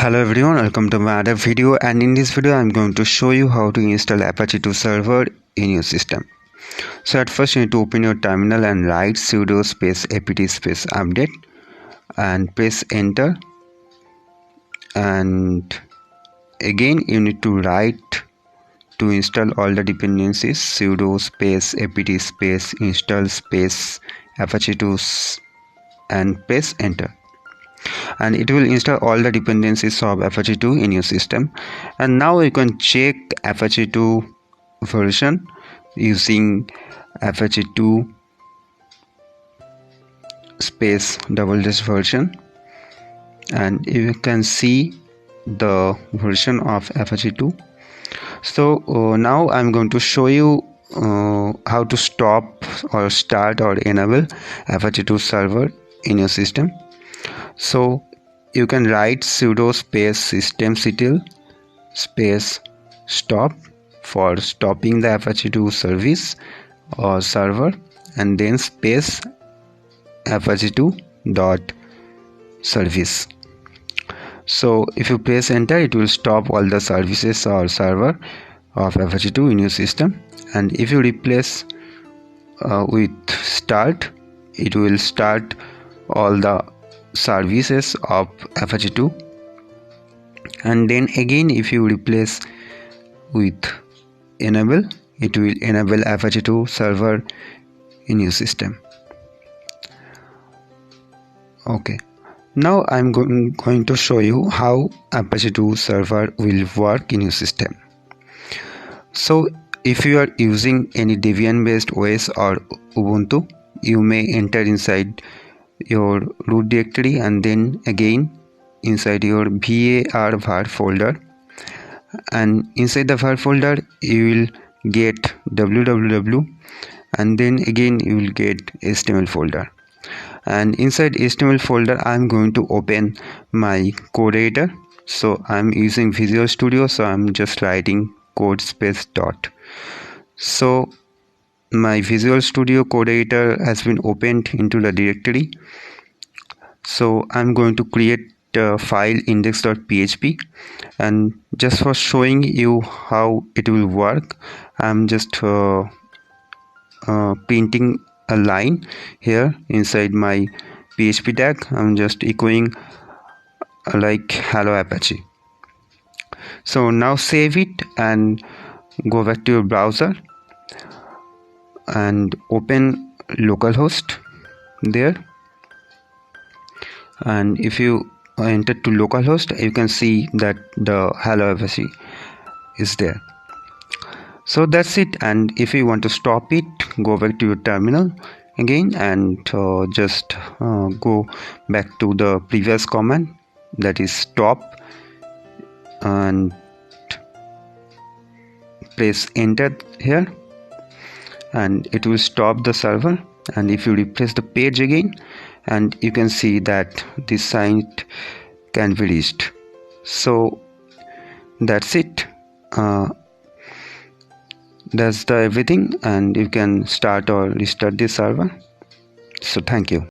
Hello everyone, welcome to my other video, and in this video I'm going to show you how to install apache2 server in your system. So at first you need to open your terminal and write sudo space apt space update and press enter, and again you need to write to install all the dependencies sudo space apt space install space apache2 and press enter, and it will install all the dependencies of apache2 in your system. And now you can check apache2 version using apache2 space -- version, and you can see the version of apache2. So now I'm going to show you how to stop or start or enable apache2 server in your system. So you can write sudo space systemctl space stop for stopping the apache2 service or server, and then space apache2 dot service. So if you press enter, it will stop all the services or server of apache2 in your system, and if you replace with start, it will start all the services of apache2, and then again if you replace with enable, it will enable apache2 server in your system. Okay, now I'm going to show you how apache2 server will work in your system. So if you are using any Debian based OS or Ubuntu, you may enter inside your root directory and then again inside your var folder, and inside the var folder you will get www, and then again you will get html folder, and inside html folder I'm going to open my code editor. So I'm using Visual Studio, so I'm just writing code space dot. So my Visual Studio code editor has been opened into the directory. So I'm going to create a file index.php, and just for showing you how it will work, I'm just printing a line here inside my PHP tag. I'm just echoing like hello Apache. So now save it and go back to your browser and open localhost there, and if you enter to localhost, you can see that the hello Apache is there. So that's it, and if you want to stop it, go back to your terminal again and just go back to the previous command, that is stop, and press enter here, and it will stop the server. And if you refresh the page again, and you can see that this site can be reached. So that's it, that's the everything, and you can start or restart this server. So thank you.